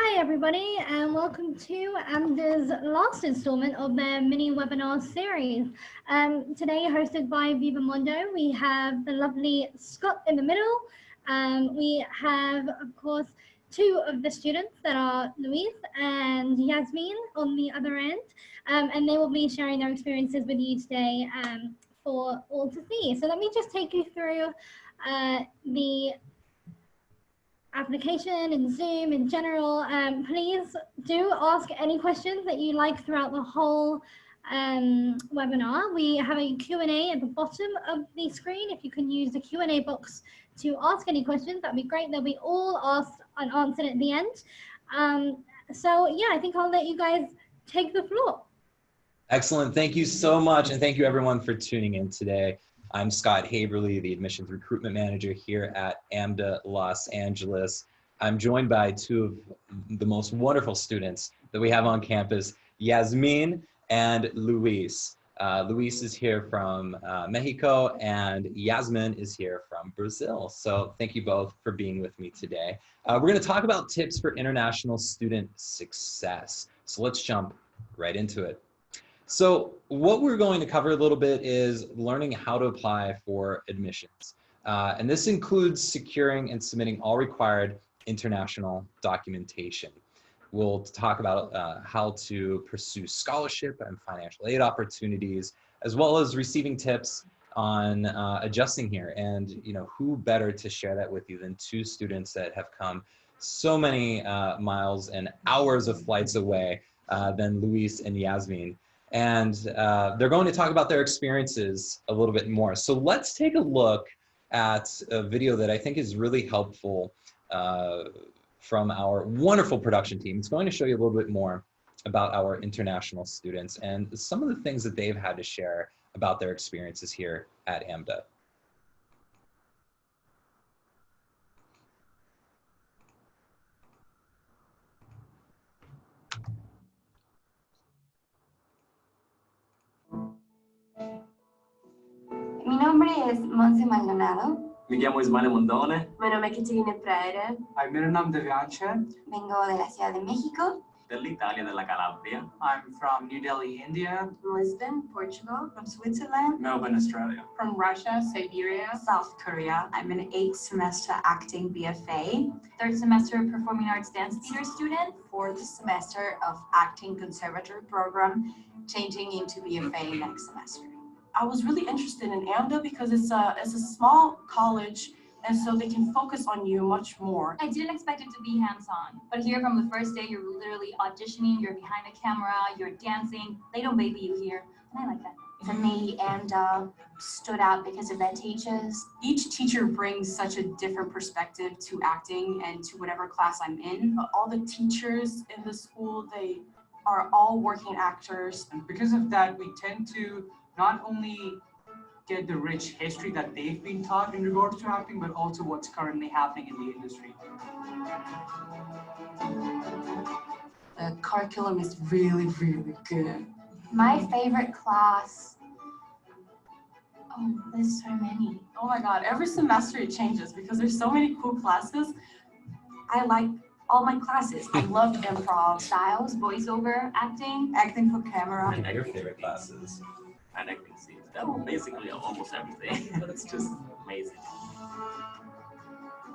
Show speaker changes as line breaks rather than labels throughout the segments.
Hi everybody, and welcome to AMDA's last installment of their mini webinar series. Today hosted by Viva-Mundo, we have the lovely Scott in the middle. We have, of course, two of the students that are Luis and Yasmin on the other end, and they will be sharing their experiences with you today for all to see. So let me just take you through the application and Zoom in general. Please do ask any questions that you like throughout the whole webinar. We have a Q&A at the bottom of the screen. If you can use the Q&A box to ask any questions, that'd be great. They'll be all asked and answered at the end. So yeah, I think I'll let you guys take the floor.
Excellent. Thank you so much. And thank you everyone for tuning in today. I'm Scott Haverly, the Admissions Recruitment Manager here at AMDA Los Angeles. I'm joined by two of the most wonderful students that we have on campus, Yasmin and Luis. Luis is here from Mexico and Yasmin is here from Brazil. So thank you both for being with me today. We're going to talk about tips for international student success. So let's jump right into it. So what we're going to cover a little bit is learning how to apply for admissions. And this includes securing and submitting all required international documentation. We'll talk about how to pursue scholarship and financial aid opportunities, as well as receiving tips on adjusting here. And who better to share that with you than two students that have come so many miles and hours of flights away than Luis and Yasmin. And they're going to talk about their experiences a little bit more. So let's take a look at a video that I think is really helpful from our wonderful production team. It's going to show you a little bit more about our international students and some of the things that they've had to share about their experiences here at AMDA.
Mi nombre es Monse Maldonado.
Mi chiamo Ismaele Mondone.
Meu nome é Catarina Pereira.
Hi, meu nome é Devancha.
Vengo de la Ciudad de México.
Dell'Italia, della Calabria.
I'm from New Delhi, India.
From Lisbon, Portugal.
From Switzerland.
Melbourne, Australia.
From Russia, Siberia.
South Korea. I'm an 8th-semester acting BFA, 3rd semester performing arts dance theater student, 4th semester of acting conservatory program, changing into BFA next semester.
I was really interested in AMDA because it's a small college, and so they can focus on you much more.
I didn't expect it to be hands-on, but here from the first day, you're literally auditioning, you're behind the camera, you're dancing. They don't baby you here, and I like that.
For me, AMDA stood out because of their teachers.
Each teacher brings such a different perspective to acting and to whatever class I'm in. But all the teachers in the school, they are all working actors.
And because of that, we tend to not only get the rich history that they've been taught in regards to acting, but also what's currently happening in the industry.
The curriculum is really, really good.
My favorite class, there's so many.
Oh my God, every semester it changes because there's so many cool classes. I like all my classes. I loved improv,
Styles, voiceover, acting.
Acting for camera.
And your favorite classes?
And acting scenes. That was basically almost everything. It's just amazing.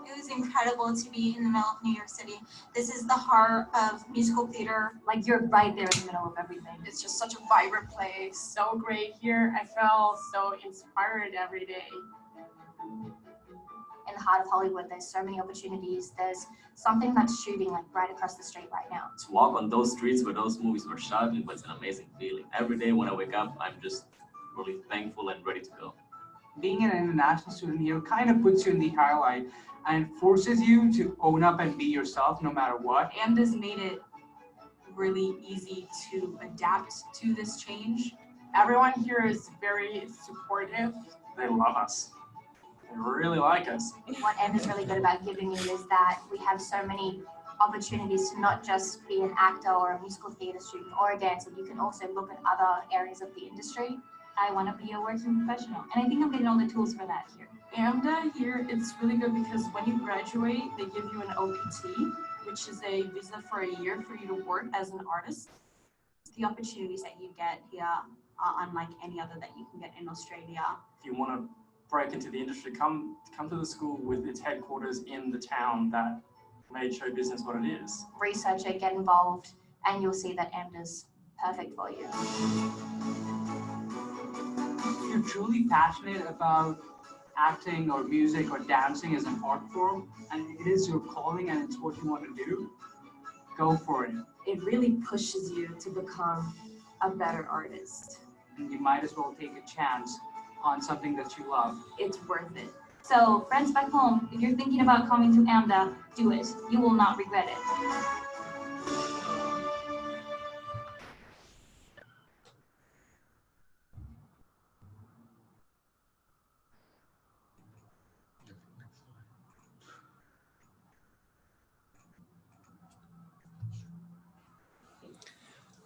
It was incredible to be in the middle of New York City. This is the heart of musical theater.
Like you're right there in the middle of everything.
It's just such a vibrant place. So great here. I felt so inspired every day.
In the heart of Hollywood, there's so many opportunities. There's something that's shooting like right across the street right now.
To walk on those streets where those movies were shot, it was an amazing feeling. Every day when I wake up, I'm just really thankful and ready to go.
Being an international student here kind of puts you in the highlight and forces you to own up and be yourself no matter what.
AMDA's made it really easy to adapt to this change. Everyone here is very supportive.
They love us. They really like us.
What AMDA is really good about giving me is that we have so many opportunities to not just be an actor or a musical theater student or a dancer. You can also look at other areas of the industry.
I want to be a working professional, and I think I'm getting all the tools for that here.
AMDA here, it's really good because when you graduate, they give you an OPT, which is a visa for a year for you to work as an artist.
The opportunities that you get here are unlike any other that you can get in Australia.
If you want to break into the industry, come to the school with its headquarters in the town that made show business what it is.
Research it, get involved, and you'll see that AMDA's perfect for you.
If you're truly passionate about acting or music or dancing as an art form, and it is your calling and it's what you want to do, go for it.
It really pushes you to become a better artist.
And you might as well take a chance on something that you love.
It's worth it.
So friends back home, if you're thinking about coming to AMDA, do it. You will not regret it.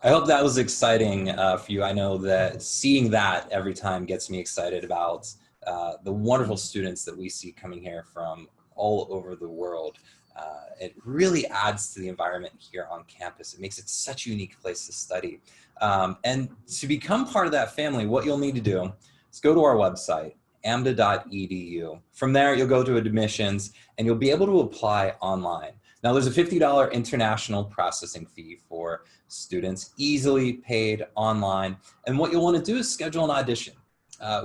I hope that was exciting for you. I know that seeing that every time gets me excited about the wonderful students that we see coming here from all over the world. It really adds to the environment here on campus. It makes it such a unique place to study. And to become part of that family, what you'll need to do is go to our website, amda.edu. From there, you'll go to admissions and you'll be able to apply online. Now, there's a $50 international processing fee for students, easily paid online. And what you'll want to do is schedule an audition.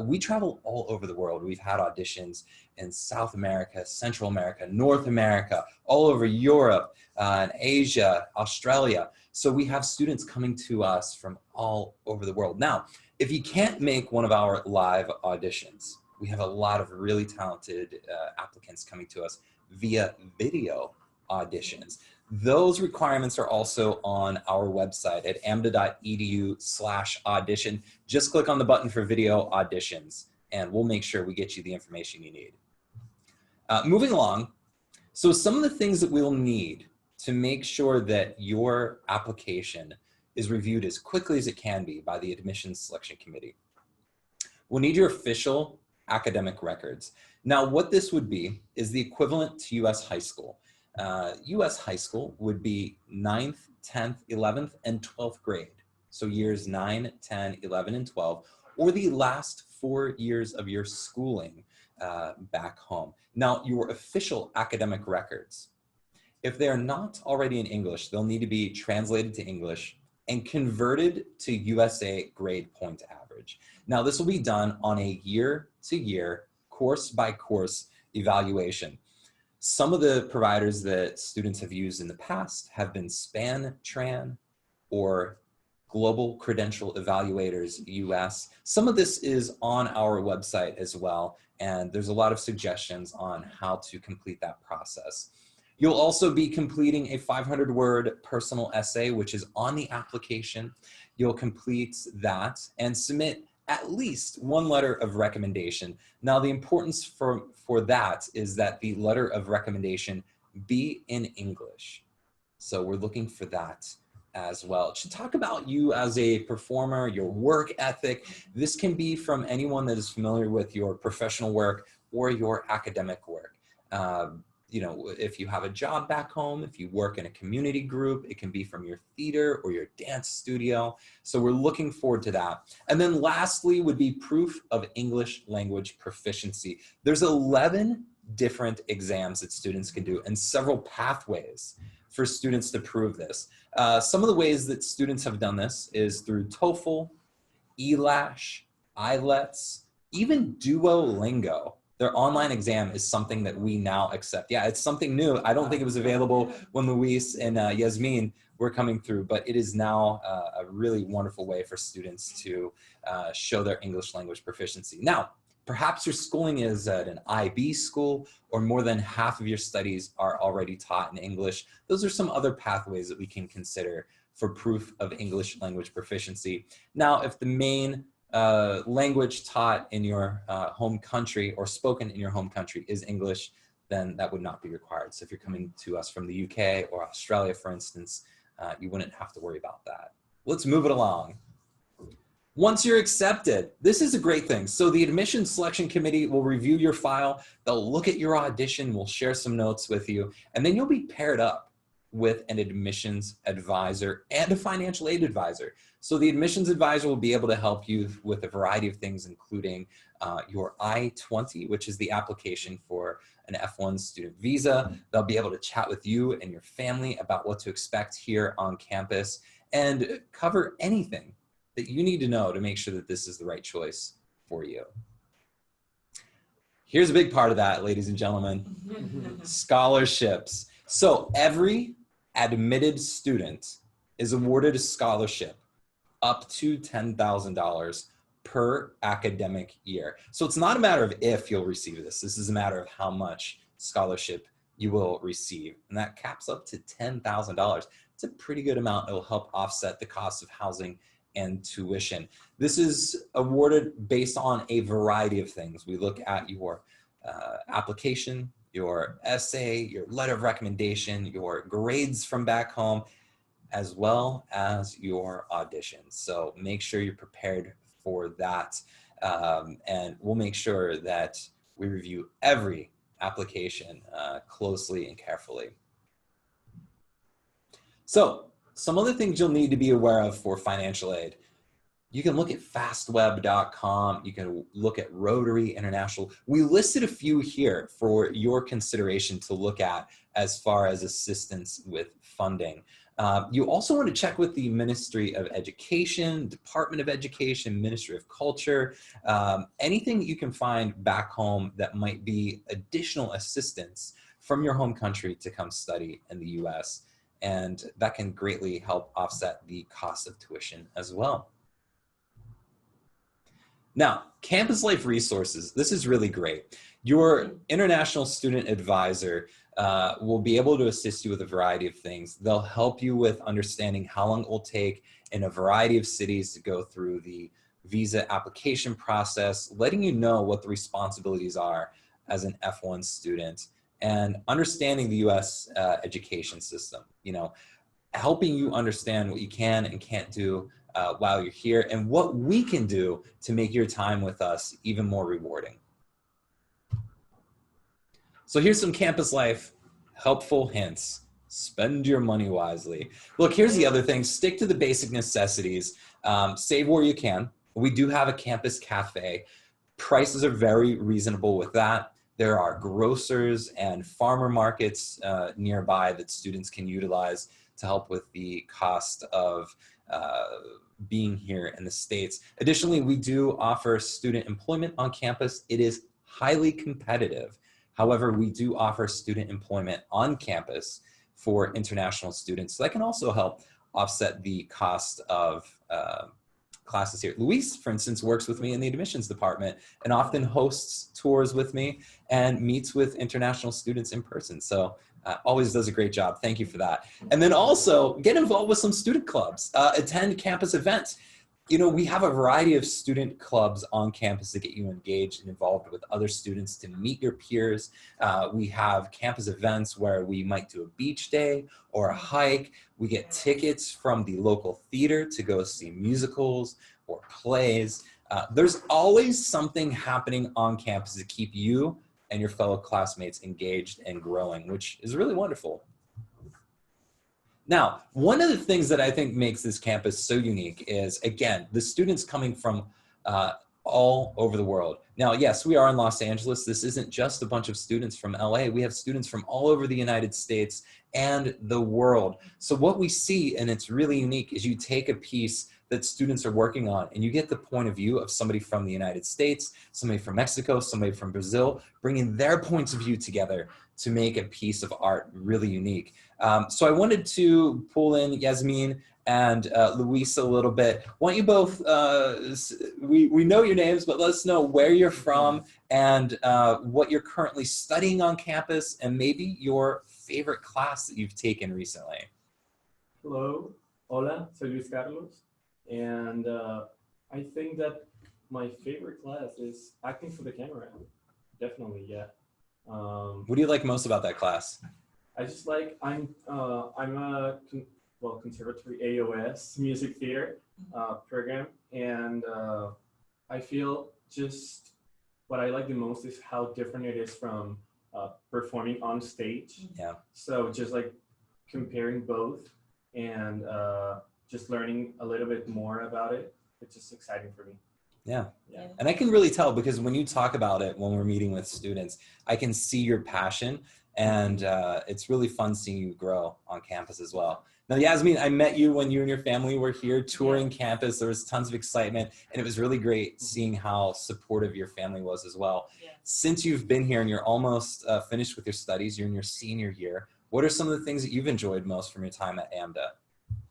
We travel all over the world. We've had auditions in South America, Central America, North America, all over Europe, and Asia, Australia. So we have students coming to us from all over the world. Now, if you can't make one of our live auditions, we have a lot of really talented applicants coming to us via video auditions. Those requirements are also on our website at amda.edu/audition. Just click on the button for video auditions and we'll make sure we get you the information you need. Moving along, so some of the things that we'll need to make sure that your application is reviewed as quickly as it can be by the admissions selection committee. We'll need your official academic records. Now, what this would be is the equivalent to US high school. US high school would be 9th, 10th, 11th, and 12th grade. So years 9, 10, 11, and 12, or the last 4 years of your schooling back home. Now, your official academic records, if they're not already in English, they'll need to be translated to English and converted to USA grade point average. Now, this will be done on a year-to-year, course-by-course evaluation. Some of the providers that students have used in the past have been SpanTran or Global Credential Evaluators US. Some of this is on our website as well, and there's a lot of suggestions on how to complete that process. You'll also be completing a 500-word personal essay, which is on the application. You'll complete that and submit at least one letter of recommendation. Now, the importance for that is that the letter of recommendation be in English. So we're looking for that as well. It should talk about you as a performer, your work ethic. This can be from anyone that is familiar with your professional work or your academic work. You know, if you have a job back home, if you work in a community group, it can be from your theater or your dance studio. So we're looking forward to that. And then lastly would be proof of English language proficiency. There's 11 different exams that students can do and several pathways for students to prove this. Some of the ways that students have done this is through TOEFL, ELASH, IELTS, even Duolingo. Their online exam is something that we now accept. Yeah, it's something new. I don't think it was available when Luis and Yasmin were coming through, but it is now a really wonderful way for students to show their English language proficiency. Now, perhaps your schooling is at an IB school or more than half of your studies are already taught in English. Those are some other pathways that we can consider for proof of English language proficiency. Now, if the main language taught in your home country or spoken in your home country is English, then that would not be required. So if you're coming to us from the UK or Australia, for instance, you wouldn't have to worry about that. Let's move it along. Once you're accepted, this is a great thing. So the admissions selection committee will review your file. They'll look at your audition. We'll share some notes with you, and then you'll be paired up with an admissions advisor and a financial aid advisor. So the admissions advisor will be able to help you with a variety of things, including your I-20, which is the application for an F1 student visa. They'll be able to chat with you and your family about what to expect here on campus and cover anything that you need to know to make sure that this is the right choice for you. Here's a big part of that, ladies and gentlemen, scholarships. So every admitted student is awarded a scholarship up to $10,000 per academic year. So it's not a matter of if you'll receive this. This is a matter of how much scholarship you will receive. And that caps up to $10,000. It's a pretty good amount that will help offset the cost of housing and tuition. This is awarded based on a variety of things. We look at your application, your essay, your letter of recommendation, your grades from back home, as well as your auditions. So make sure you're prepared for that. And we'll make sure that we review every application closely and carefully. So some other things you'll need to be aware of for financial aid. You can look at fastweb.com. You can look at Rotary International. We listed a few here for your consideration to look at as far as assistance with funding. You also want to check with the Ministry of Education, Department of Education, Ministry of Culture, anything that you can find back home that might be additional assistance from your home country to come study in the US. And that can greatly help offset the cost of tuition as well. Now, Campus Life Resources, this is really great. Your international student advisor will be able to assist you with a variety of things. They'll help you with understanding how long it will take in a variety of cities to go through the visa application process, letting you know what the responsibilities are as an F1 student, and understanding the US education system, you know, helping you understand what you can and can't do while you're here and what we can do to make your time with us even more rewarding. So here's some Campus Life helpful hints. Spend your money wisely. Look, here's the other thing. Stick to the basic necessities. Save where you can. We do have a campus cafe. Prices are very reasonable with that. There are grocers and farmer markets nearby that students can utilize to help with the cost of being here in the States. Additionally, we do offer student employment on campus. It is highly competitive. However, we do offer student employment on campus for international students. So that can also help offset the cost of classes here. Luis, for instance, works with me in the admissions department and often hosts tours with me and meets with international students in person. So always does a great job. Thank you for that. And then also get involved with some student clubs, attend campus events. You know, we have a variety of student clubs on campus to get you engaged and involved with other students to meet your peers. We have campus events where we might do a beach day or a hike. We get tickets from the local theater to go see musicals or plays. There's always something happening on campus to keep you and your fellow classmates engaged and growing, which is really wonderful. Now, one of the things that I think makes this campus so unique is, again, the students coming from all over the world. Now, yes, we are in Los Angeles. This isn't just a bunch of students from LA. We have students from all over the United States and the world. So what we see, and it's really unique, is you take a piece that students are working on and you get the point of view of somebody from the United States, somebody from Mexico, somebody from Brazil, bringing their points of view together to make a piece of art really unique. So I wanted to pull in Yasmin and Luis a little bit. Why don't you both, we know your names, but let us know where you're from and what you're currently studying on campus and maybe your favorite class that you've taken recently.
Hello, hola, soy Luis Carlos. And I think that my favorite class is acting for the camera. Definitely, yeah.
What do you like most about that class?
I just like, I'm a conservatory AOS music theater program, and I feel just what I like the most is how different it is from performing on stage.
Yeah.
So just like comparing both and just learning a little bit more about it. It's just exciting for me.
Yeah.
Yeah.
And I can really tell because when you talk about it, when we're meeting with students, I can see your passion, and it's really fun seeing you grow on campus as well. Now, Yasmin, I met you when you and your family were here touring campus. There was tons of excitement, and it was really great seeing how supportive your family was as well.
Yeah.
Since you've been here and you're almost finished with your studies, you're in your senior year, what are some of the things that you've enjoyed most from your time at AMDA?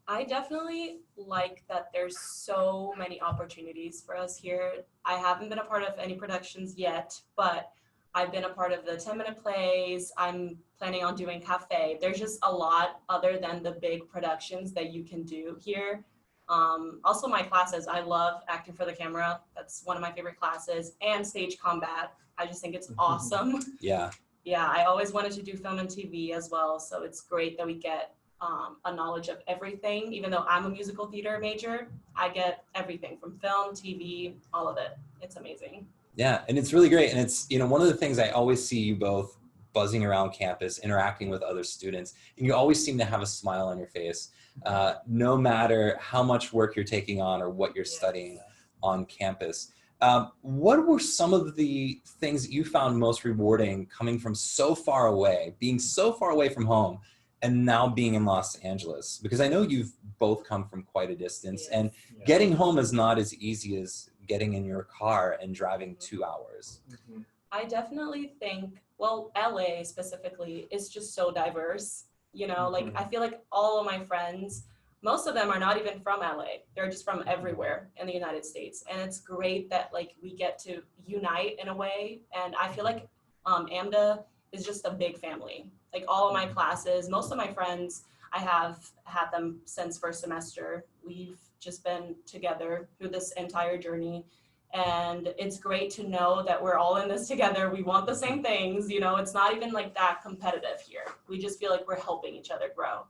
I definitely like that there's so many opportunities for us here. I haven't been a part of any productions yet, but I've been a part of the 10-minute plays. I'm planning on doing cafe. There's just a lot other than the big productions that you can do here. Also my classes, I love acting for the camera. That's one of my favorite classes, and stage combat. I just think it's awesome.
Yeah.
Yeah, I always wanted to do film and TV as well. So it's great that we get a knowledge of everything. Even though I'm a musical theater major, I get everything from film, TV, all of it. It's amazing.
Yeah, and it's really great. And it's, one of the things I always see you both buzzing around campus, interacting with other students, and you always seem to have a smile on your face, no matter how much work you're taking on or what you're studying on campus. What were some of the things that you found most rewarding coming from so far away, being so far away from home, and now being in Los Angeles? Because I know you've both come from quite a distance, and getting home is not as easy as getting in your car and driving 2 hours.
I definitely think, well, LA specifically is just so diverse. Like I feel like all of my friends, most of them are not even from LA. They're just from everywhere in the United States. And it's great that like we get to unite in a way. And I feel like AMDA is just a big family. Like all of my classes, most of my friends, I have had them since first semester. We've just been together through this entire journey. And it's great to know that we're all in this together. We want the same things, it's not even like that competitive here. We just feel like we're helping each other grow.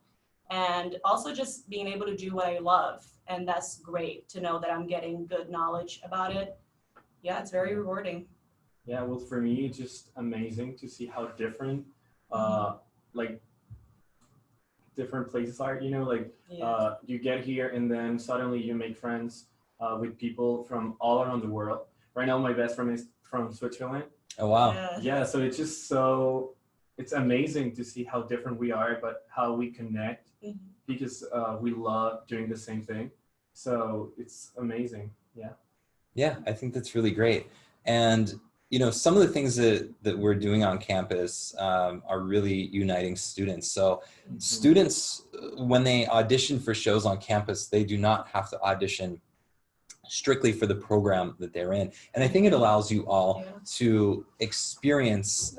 And also just being able to do what I love. And that's great to know that I'm getting good knowledge about it. Yeah, it's very rewarding.
Yeah, well, for me, it's just amazing to see how different, like, different places are, you get here and then suddenly you make friends with people from all around the world. Right now, my best friend is from Switzerland.
Oh, wow.
Yeah, so it's just it's amazing to see how different we are, but how we connect because we love doing the same thing. So it's amazing. Yeah.
Yeah, I think that's really great. And, some of the things that we're doing on campus are really uniting students. So students, when they audition for shows on campus, they do not have to audition strictly for the program that they're in. And I think it allows you all to experience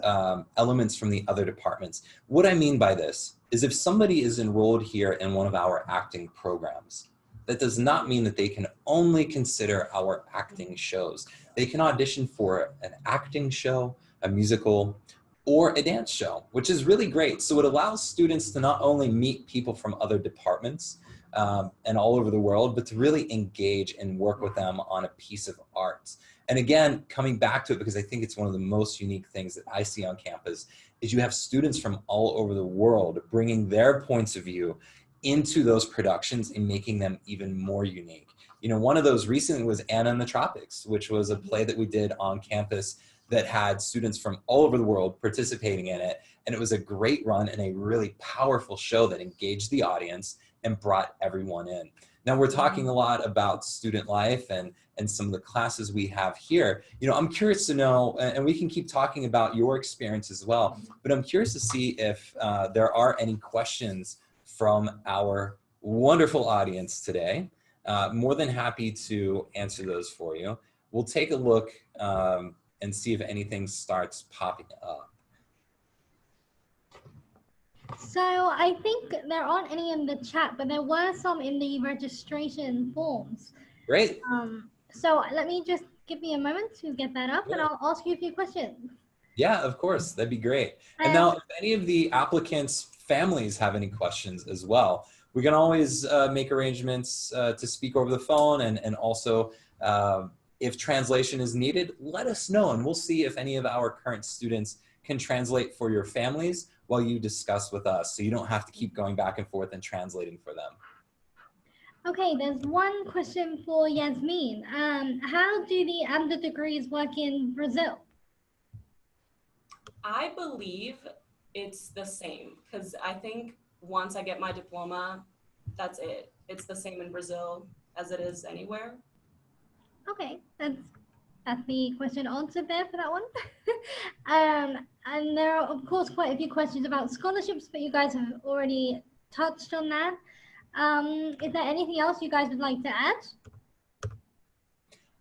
elements from the other departments. What I mean by this is if somebody is enrolled here in one of our acting programs, that does not mean that they can only consider our acting shows. They can audition for an acting show, a musical, or a dance show, which is really great. So it allows students to not only meet people from other departments and all over the world, but to really engage and work with them on a piece of art. And again, coming back to it, because I think it's one of the most unique things that I see on campus, is you have students from all over the world bringing their points of view into those productions and making them even more unique. One of those recently was Anna in the Tropics, which was a play that we did on campus that had students from all over the world participating in it. And it was a great run and a really powerful show that engaged the audience and brought everyone in. Now we're talking a lot about student life and some of the classes we have here. I'm curious to know, and we can keep talking about your experience as well, but I'm curious to see if there are any questions from our wonderful audience today. More than happy to answer those for you. We'll take a look and see if anything starts popping up.
So I think there aren't any in the chat, but there were some in the registration forms.
Great.
So let me just give me a moment to get that up, and I'll ask you a few questions.
Yeah, of course. That'd be great. And now, if any of the applicants' families have any questions as well, we can always make arrangements to speak over the phone, and also if translation is needed, let us know, and we'll see if any of our current students can translate for your families, while you discuss with us, so you don't have to keep going back and forth and translating for them.
Okay, there's one question for Yasmin. How do the AMDA degrees work in Brazil?
I believe it's the same, because I think once I get my diploma, that's it. It's the same in Brazil as it is anywhere.
Okay, that's the question answered there for that one. And there are, of course, quite a few questions about scholarships, but you guys have already touched on that. Is there anything else you guys would like to add?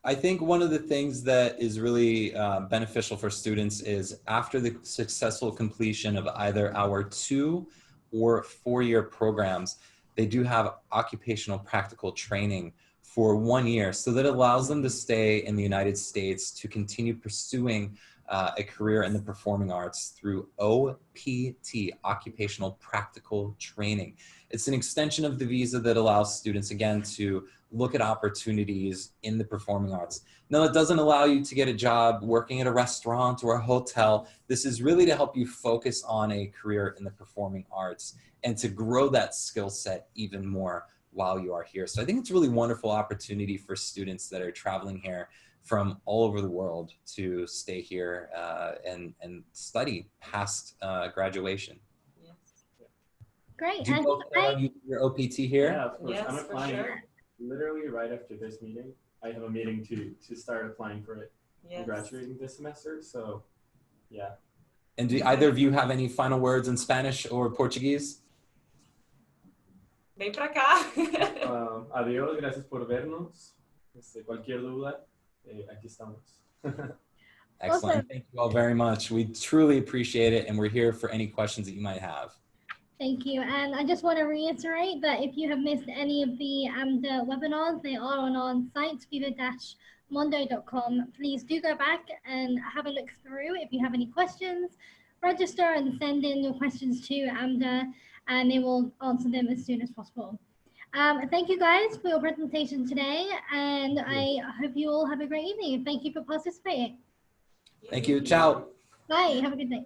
I think one of the things that is really beneficial for students is after the successful completion of either our 2 or 4-year programs, they do have occupational practical training for 1 year. So that allows them to stay in the United States to continue pursuing a career in the performing arts through OPT, occupational practical training. It's an extension of the visa that allows students, again, to look at opportunities in the performing arts. Now, it doesn't allow you to get a job working at a restaurant or a hotel. This is really to help you focus on a career in the performing arts and to grow that skill set even more while you are here. So I think it's a really wonderful opportunity for students that are traveling here from all over the world to stay here and study past graduation.
Great.
Do you both use your OPT here?
Yeah, of course.
Yes,
I'm
for
applying
sure.
literally right after this meeting. I have a meeting to start applying for it.
Yes.
I'm graduating this semester, so yeah.
And do either of you have any final words in Spanish or Portuguese?
Ven para acá.
Adiós, gracias por vernos. Cualquier duda, aquí estamos.
Excellent.
Awesome.
Thank you all very much. We truly appreciate it, and we're here for any questions that you might have.
Thank you. And I just want to reiterate that if you have missed any of the AMDA webinars, they are on our site, viva-mundo.com. Please do go back and have a look through. If you have any questions, register and send in your questions to AMDA, and they will answer them as soon as possible. Thank you guys for your presentation today, and I hope you all have a great evening. Thank you for participating.
Thank you. Ciao.
Bye. Have a good day.